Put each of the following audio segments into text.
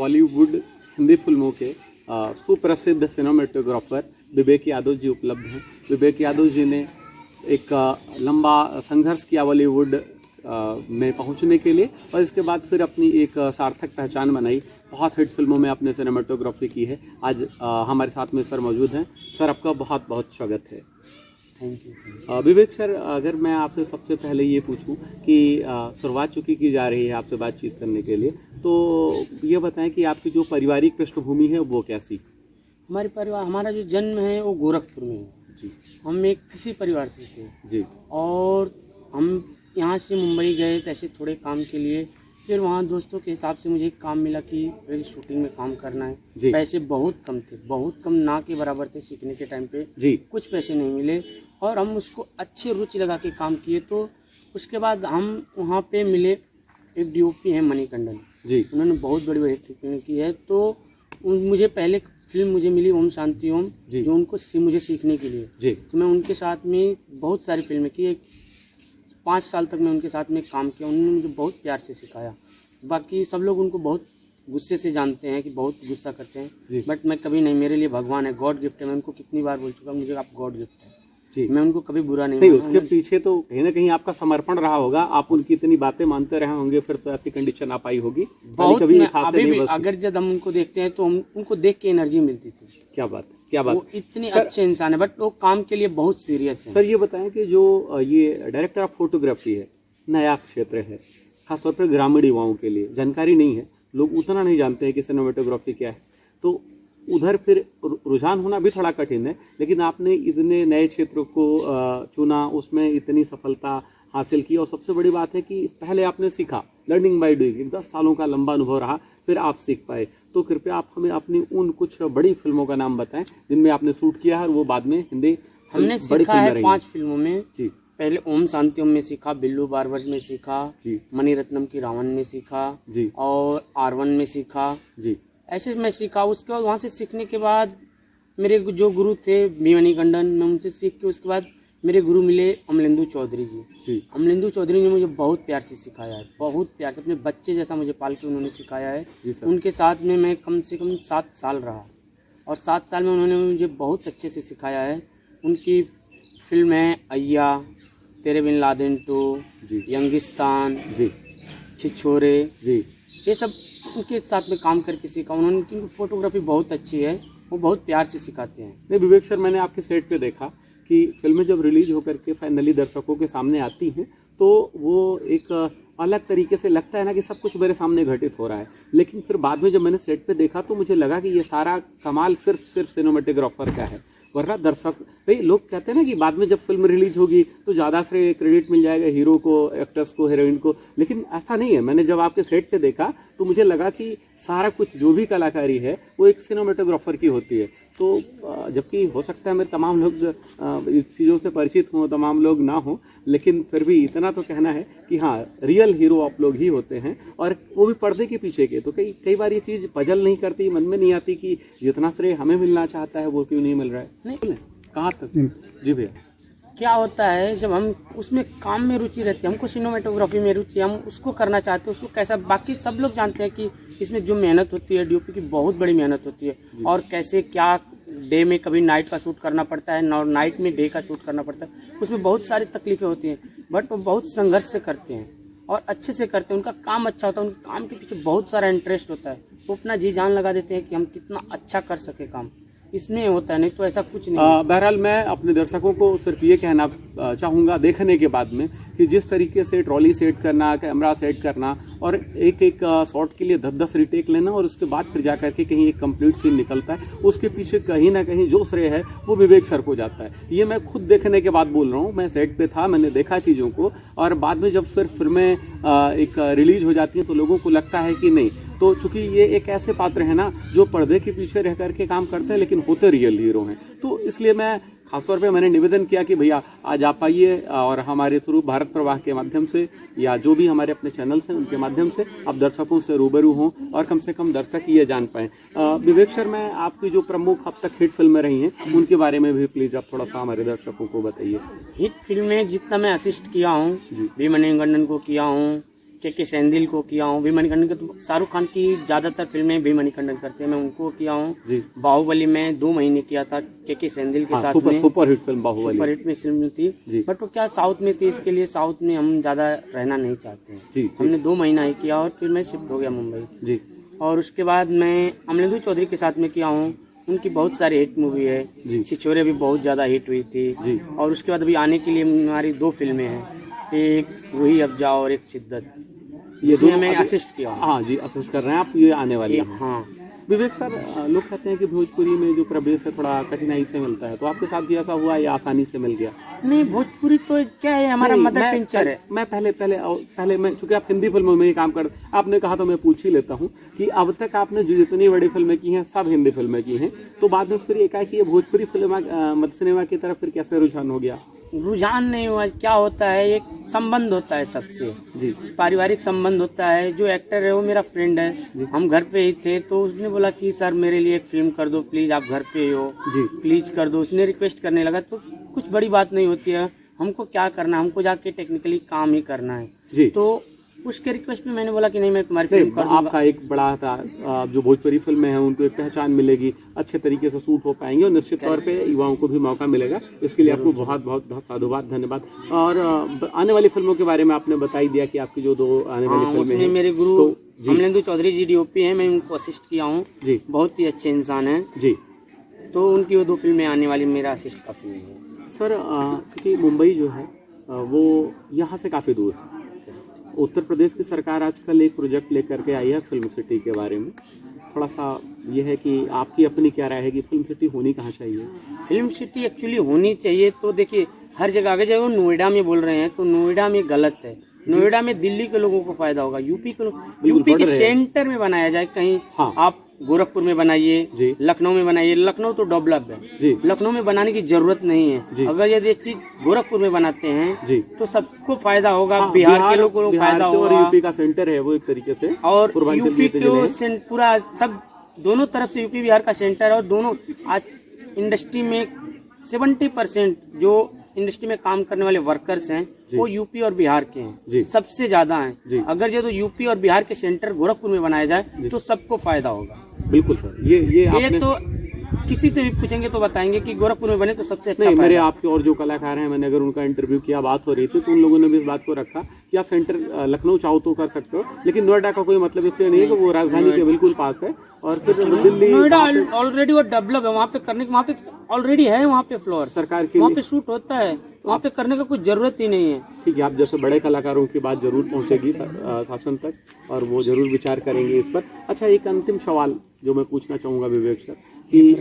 बॉलीवुड हिंदी फिल्मों के सुप्रसिद्ध सिनेमेटोग्राफर विवेक यादव जी उपलब्ध हैं। विवेक यादव जी ने एक लंबा संघर्ष किया बॉलीवुड में पहुंचने के लिए, और इसके बाद फिर अपनी एक सार्थक पहचान बनाई। बहुत हिट फिल्मों में अपने सिनेमेटोग्राफी की है। आज हमारे साथ में सर मौजूद हैं। सर, आपका बहुत बहुत स्वागत है। Thank you. विवेक सर, अगर मैं आपसे सबसे पहले ये पूछूं कि शुरुआत चूँकि की जा रही है आपसे बातचीत करने के लिए, तो ये बताएं कि आपकी जो पारिवारिक पृष्ठभूमि है वो कैसी? हमारे परिवार, हमारा जो जन्म है वो गोरखपुर में है जी। हम एक कृषि परिवार से थे जी। और हम यहाँ से मुंबई गए थे ऐसे थोड़े काम के लिए। फिर वहाँ दोस्तों के हिसाब से मुझे एक काम मिला कि फिर शूटिंग में काम करना है। जी। पैसे बहुत कम थे, बहुत कम, ना के बराबर थे सीखने के टाइम पे। जी। कुछ पैसे नहीं मिले और हम उसको अच्छी रुचि लगा के काम किए। तो उसके बाद हम वहाँ पे मिले, एक डीओपी है मणिकंदन जी। उन्होंने बहुत बड़ी बड़ी फिल्म की है। तो मुझे पहले फिल्म मुझे मिली ओम शांति ओम, जो उनको मुझे सीखने के लिए। जी। तो मैं उनके साथ में बहुत सारी फिल्में की, 5 साल तक मैं उनके साथ में काम किया। उन्होंने मुझे बहुत प्यार से सिखाया। बाकी सब लोग उनको बहुत गुस्से से जानते हैं कि बहुत गुस्सा करते हैं, बट मैं कभी नहीं, मेरे लिए भगवान है, गॉड गिफ्ट है। मैं उनको कितनी बार बोल चुका, मुझे आप गॉड गिफ्ट है जी। मैं उनको कभी बुरा नहीं माना। उसके पीछे तो कहीं ना कहीं आपका समर्पण रहा होगा। आप उनकी इतनी बातें मानते रहे होंगे, फिर तो ऐसी कंडीशन आ पाई होगी। बहुत अभी भी अगर जब हम उनको देखते हैं तो हम उनको देख के एनर्जी मिलती थी। क्या बात, क्या बात। वो इतने अच्छे इंसान है, बट वो काम के लिए बहुत सीरियस है। सर, ये बताएं कि जो ये डायरेक्टर ऑफ फोटोग्राफी है, नया क्षेत्र है, खासतौर पर ग्रामीण युवाओं के लिए जानकारी नहीं है, लोग उतना नहीं जानते हैं कि सिनेमेटोग्राफी क्या है, तो उधर फिर रुझान होना भी थोड़ा कठिन है। लेकिन आपने इतने नए क्षेत्र को चुना, उसमें इतनी सफलता हासिल की, और सबसे बड़ी बात है कि पहले आपने सीखा, लर्निंग बाय डूइंग। 10 सालों का लंबा अनुभव रहा, फिर आप सीख पाए। तो कृपया आप हमें अपनी उन कुछ बड़ी फिल्मों का नाम बताएं जिनमें आपने शूट किया है और वो बाद में हिंदी हमने सीखा है 5 फिल्मों में जी। पहले ओम शांति ओम में सीखा, बिल्लू बारबज में सीखा जी, मणिरत्नम की रावण में सीखा जी, और R1 में सीखा जी। ऐसे मैं सीखा। उसके बाद वहाँ से सीखने के बाद मेरे जो गुरु थे मणिकंदन, मैं उनसे सीख के उसके बाद मेरे गुरु मिले अमलेंदु चौधरी जी। अमलेंदु चौधरी ने मुझे बहुत प्यार से सिखाया है, बहुत प्यार से, अपने बच्चे जैसा मुझे पाल के उन्होंने सिखाया है। उनके साथ में मैं कम से कम 7 साल रहा, और 7 साल में उन्होंने मुझे बहुत अच्छे से सिखाया है। उनकी फिल्म है अय्या, तेरे बिन लादेन 2, यंगिस्तान जी, छिछोरे जी, ये सब उनके साथ में काम करके सीखा। उन्होंने, क्योंकि फोटोग्राफी बहुत अच्छी है, वो बहुत प्यार से सिखाते हैं। नहीं विवेक सर, मैंने आपके सेट पे देखा कि फिल्में जब रिलीज होकर के फाइनली दर्शकों के सामने आती हैं तो वो एक अलग तरीके से लगता है ना कि सब कुछ मेरे सामने घटित हो रहा है। लेकिन फिर बाद में जब मैंने सेट पे देखा तो मुझे लगा कि ये सारा कमाल सिर्फ सिनेमेटोग्राफर का है, वरना दर्शक भाई लोग कहते हैं ना कि बाद में जब फिल्म रिलीज होगी तो ज़्यादा से क्रेडिट मिल जाएगा हीरो को, एक्टर्स को, हीरोइन को, लेकिन ऐसा नहीं है। मैंने जब आपके सेट पे देखा तो मुझे लगा कि सारा कुछ जो भी कलाकारी है वो एक सिनेमेटोग्राफर की होती है। तो जबकि हो सकता है मेरे तमाम लोग इस चीज़ों से परिचित हों, तमाम लोग ना हों, लेकिन फिर भी इतना तो कहना है कि हाँ, रियल हीरो आप लोग ही होते हैं, और वो भी पर्दे के पीछे के। तो कई बार ये चीज़ पजल नहीं करती, मन में नहीं आती कि जितना श्रेय हमें मिलना चाहता है वो क्यों नहीं मिल रहा है। नहीं, कहाँ तक जी भैया। क्या होता है, जब हम उसमें काम में रुचि रहती है, हमको सिनेमेटोग्राफी में रुचि, हम उसको करना चाहते हैं, उसको कैसा, बाकी सब लोग जानते हैं कि इसमें जो मेहनत होती है, डीओपी की बहुत बड़ी मेहनत होती है, और कैसे क्या डे में कभी नाइट का शूट करना पड़ता है, और नाइट में डे का शूट करना पड़ता है, उसमें बहुत सारी तकलीफें होती हैं, बट वो बहुत संघर्ष से करते हैं और अच्छे से करते हैं। उनका काम अच्छा होता है, उनके काम के पीछे बहुत सारा इंटरेस्ट होता है, वो अपना जी जान लगा देते हैं कि हम कितना अच्छा कर सके काम, इसमें होता है, नहीं तो ऐसा कुछ नहीं। बहरहाल मैं अपने दर्शकों को सिर्फ ये कहना चाहूँगा देखने के बाद में कि जिस तरीके से ट्रॉली सेट करना, कैमरा सेट करना, और एक शॉट के लिए 10-10 रिटेक लेना, और उसके बाद फिर जाकर के कहीं एक कंप्लीट सीन निकलता है, उसके पीछे कहीं ना कहीं जो श्रेय है वो विवेक सर को जाता है। ये मैं खुद देखने के बाद बोल रहा हूँ। मैं सेट पे था, मैंने देखा चीज़ों को, और बाद में जब फिर फिल्में एक रिलीज हो जाती हैं तो लोगों को लगता है कि नहीं, तो चूंकि ये एक ऐसे पात्र है ना जो पर्दे के पीछे रह करके काम करते हैं लेकिन होते रियल हीरो हैं, तो इसलिए मैं खासतौर पे मैंने निवेदन किया कि भैया आज आप आइए और हमारे थ्रू भारत प्रवाह के माध्यम से या जो भी हमारे अपने चैनल्स हैं उनके माध्यम से आप दर्शकों से रूबरू हों और कम से कम दर्शक ये जान पाएँ। विवेक सर, मैं आपकी जो प्रमुख अब तक हिट फिल्में रही हैं उनके बारे में भी प्लीज़ आप थोड़ा सा हमारे दर्शकों को बताइए। हिट फिल्में जितना मैं असिस्ट किया हूँ, वी मणिकंदन को किया हूँ, के सेंधिल को किया हूँ। भी मणिकंदन के तो शाहरुख खान की ज्यादातर फिल्में भी मणिकंदन करते हैं, मैं उनको किया हूँ। बाहुबली में 2 महीने किया था के सेंधिल के साथ में। Super hit film Baahubali, super hit में फिल्म थी। बट वो क्या साउथ में थी, इसके लिए साउथ में हम ज्यादा रहना नहीं चाहते हैं। हमने 2 महीना ही किया और फिर मैं शिफ्ट हो गया मुंबई। और उसके बाद मैं अमलेंदु चौधरी के साथ में किया हूँ। उनकी बहुत सारी हिट मूवी है। छिछोरे भी बहुत ज्यादा हिट हुई थी। और उसके बाद अभी आने के लिए हमारी 2 फिल्में हैं, एक रूही अफ़ज़ा और एक शिद्दत। ये दो मैं असिस्ट किया। हाँ जी, असिस्ट कर रहे हैं आप, ये आने वाली है। हाँ विवेक सर, लोग कहते हैं कि भोजपुरी में जो प्रवेश है थोड़ा कठिनाई से मिलता है, तो आपके साथ भी ऐसा हुआ या आसानी से मिल गया? नहीं, भोजपुरी तो क्या है, हमारा मदर टिंचर है। मैं पहले मैं, चूंकि आप हिंदी फिल्मों में ही काम कर, आपने कहा तो मैं पूछ ही लेता हूँ कि अब तक आपने जो जितनी बड़ी फिल्में की हैं सब हिंदी फिल्में की हैं, तो बाद में फिर एकाएक ये भोजपुरी फिल्म सिनेमा की तरफ फिर कैसे रुझान हो गया? रुझान नहीं हुआ, क्या होता है, एक संबंध होता है सबसे जी, पारिवारिक संबंध होता है। जो एक्टर है वो मेरा फ्रेंड है, हम घर पे ही थे तो उसने बोला कि सर मेरे लिए एक फिल्म कर दो प्लीज, आप घर पे हो जी, प्लीज कर दो। उसने रिक्वेस्ट करने लगा, तो कुछ बड़ी बात नहीं होती है, हमको क्या करना है, हमको जाके टेक्निकली काम ही करना है जी। तो उसके रिक्वेस्ट पे मैंने बोला कि नहीं मैं तुम्हारी फिल्म कर दूंगा। आपका एक बड़ा था, जो भोजपुरी फिल्में हैं उनको एक पहचान मिलेगी, अच्छे तरीके से शूट हो पाएंगे और निश्चित तौर पे युवाओं को भी मौका मिलेगा। इसके लिए आपको बहुत बहुत बहुत साधुवाद, धन्यवाद। और आने वाली फिल्मों के बारे में आपने बता ही दिया कि आपकी जो 2 आने वाली फिल्में हैं, मेरे गुरु अमलेंदु चौधरी जी डीओपी हैं, मैं उनको असिस्ट किया हूँ जी, बहुत ही अच्छे इंसान हैं जी। तो उनकी वो 2 फिल्में आने वाली, मेरा असिस्ट का फिल्म है। सर, क्योंकि मुंबई जो है वो यहाँ से काफ़ी दूर है, उत्तर प्रदेश की सरकार आजकल एक प्रोजेक्ट लेकर के आई है फिल्म सिटी के बारे में। थोड़ा सा ये है कि आपकी अपनी क्या राय है कि फिल्म सिटी होनी कहाँ चाहिए? फिल्म सिटी एक्चुअली होनी चाहिए तो देखिए हर जगह, अगर जब वो नोएडा में बोल रहे हैं तो नोएडा में गलत है। नोएडा में दिल्ली के लोगों को फायदा होगा, यूपी के सेंटर में बनाया जाए कहीं। हाँ। आप गोरखपुर में बनाइए, लखनऊ में बनाइए, लखनऊ तो डेवलप है, लखनऊ में बनाने की जरूरत नहीं है। अगर ये चीज गोरखपुर में बनाते हैं तो सबको फायदा होगा। हाँ, बिहार के लोगों को फायदा होगा, यूपी का सेंटर है वो एक तरीके से, और यूपी को पूरा सब दोनों तरफ से यूपी बिहार का सेंटर है। और दोनों आज इंडस्ट्री में 70% जो इंडस्ट्री में काम करने वाले वर्कर्स हैं वो यूपी और बिहार के हैं, सबसे ज्यादा हैं। अगर जो तो यूपी और बिहार के सेंटर गोरखपुर में बनाया जाए तो सबको फायदा होगा। बिल्कुल सर, ये तो किसी से भी पूछेंगे तो बताएंगे कि गोरखपुर में बने तो सबसे अच्छा। नहीं, मेरे आपके और जो कलाकार हैं, मैंने अगर उनका इंटरव्यू किया, बात हो रही थी, तो उन लोगों ने भी इस बात को रखा कि आप सेंटर लखनऊ चाहो तो कर सकते हो, लेकिन नोएडा का कोई मतलब इसलिए नहीं है कि वो राजधानी के बिल्कुल पास है। और फिर दिल्ली, नोएडा ऑलरेडी वो डेवलप है, वहाँ पे करने के, वहाँ पे ऑलरेडी है, वहाँ पे फ्लोर सरकार की, वहाँ पे शूट होता है, वहाँ पे करने का कुछ जरूरत ही नहीं है। ठीक है, आप जैसे बड़े कलाकारों की बात जरूर पहुँचेगी शासन तक और वो जरूर विचार करेंगे इस पर। अच्छा, एक अंतिम सवाल जो मैं पूछना चाहूँगा विवेक सर कि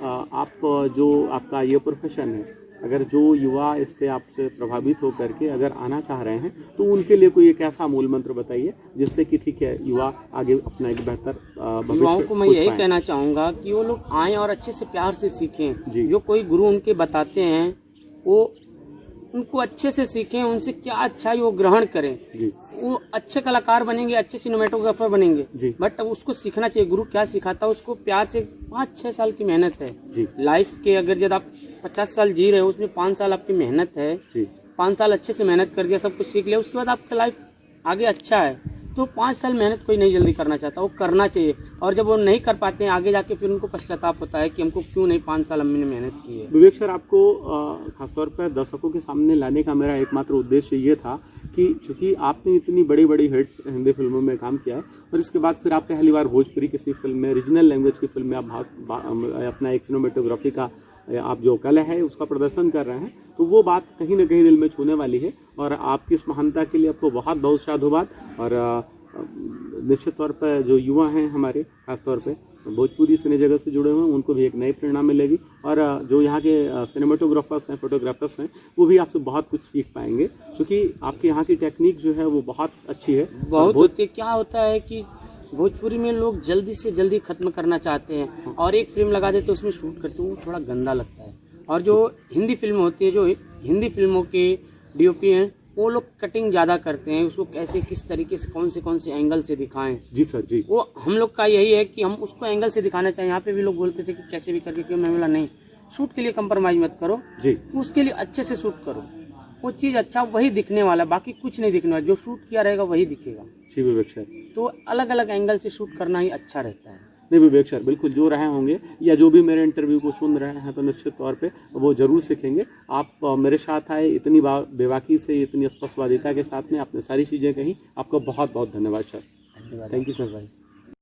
आप जो आपका ये प्रोफेशन है, अगर जो युवा इससे आपसे प्रभावित होकर के अगर आना चाह रहे हैं तो उनके लिए कोई एक ऐसा मूल मंत्र बताइए जिससे कि ठीक है युवा आगे अपना एक बेहतर भविष्य। युवाओं को मैं यही कहना चाहूँगा कि वो लोग आएँ और अच्छे से प्यार से सीखें। जो कोई गुरु उनके बताते हैं वो उनको अच्छे से सीखें, उनसे क्या अच्छा है वो ग्रहण करें जी। वो अच्छे कलाकार बनेंगे, अच्छे सिनेमेटोग्राफर बनेंगे जी। बट उसको सीखना चाहिए, गुरु क्या सिखाता है उसको प्यार से। 5-6 साल की मेहनत है जी। लाइफ के, अगर जब आप 50 साल जी रहे हो उसमें 5 साल आपकी मेहनत है जी। 5 साल अच्छे से मेहनत कर दिया, सब कुछ सीख लिया, उसके बाद आपका लाइफ आगे अच्छा है। तो 5 साल मेहनत कोई नहीं जल्दी करना चाहता, वो करना चाहिए। और जब वो नहीं कर पाते हैं आगे जाके फिर उनको पश्चाताप होता है कि हमको क्यों नहीं 5 साल हमने मेहनत की है। विवेक सर, आपको खासतौर पर दर्शकों के सामने लाने का मेरा एकमात्र उद्देश्य ये था कि चूंकि आपने इतनी बड़ी बड़ी हिट हिंदी फिल्मों में काम किया है और इसके बाद फिर आप पहली बार भोजपुरी किसी फिल्म में, रीजनल लैंग्वेज की फिल्म में आप अपना एक सिनेमेटोग्राफी का आप जो कला है उसका प्रदर्शन कर रहे हैं, तो वो बात कहीं ना कहीं दिल में छूने वाली है। और आपकी इस महानता के लिए आपको बहुत बहुत साधुवाद। और निश्चित तौर पर जो युवा हैं हमारे, खासतौर पे भोजपुरी सिने जगत से जुड़े हुए हैं, उनको भी एक नई प्रेरणा मिलेगी। और जो यहाँ के सिनेमेटोग्राफर्स हैं, फोटोग्राफर्स हैं, वो भी आपसे बहुत कुछ सीख पाएंगे, क्योंकि आपके यहाँ की टेक्निक जो है वो बहुत अच्छी है। बहुत क्या होता है कि भोजपुरी में लोग जल्दी से जल्दी खत्म करना चाहते हैं और एक फिल्म लगा देते उसमें शूट करते हैं, वो थोड़ा गंदा लगता है। और जो हिंदी फिल्म होती है, जो हिंदी फिल्मों के डीओपी हैं, वो लोग कटिंग ज़्यादा करते हैं, उसको कैसे किस तरीके से कौन से एंगल से दिखाएं। जी सर जी। वो हम लोग का यही है कि हम उसको एंगल से दिखाना चाहिए। यहाँ पे भी लोग बोलते थे कि कैसे भी करके, क्यों, मैं बोला नहीं, शूट के लिए कंप्रोमाइज मत करो जी, उसके लिए अच्छे से शूट करो, वो चीज़ अच्छा वही दिखने वाला, बाकी कुछ नहीं दिखने वाला, जो शूट किया रहेगा वही दिखेगा। जी विवेक सर, तो अलग अलग एंगल से शूट करना ही अच्छा रहता है। नहीं विवेक सर, बिल्कुल जो रहे होंगे या जो भी मेरे इंटरव्यू को सुन रहे हैं तो निश्चित तौर पे वो जरूर सीखेंगे। आप मेरे साथ आए, इतनी बेबाकी से, इतनी स्पष्टवादिता के साथ में आपने सारी चीज़ें कही, आपका बहुत बहुत धन्यवाद सर। धन्यवाद। थैंक यू सर भाई।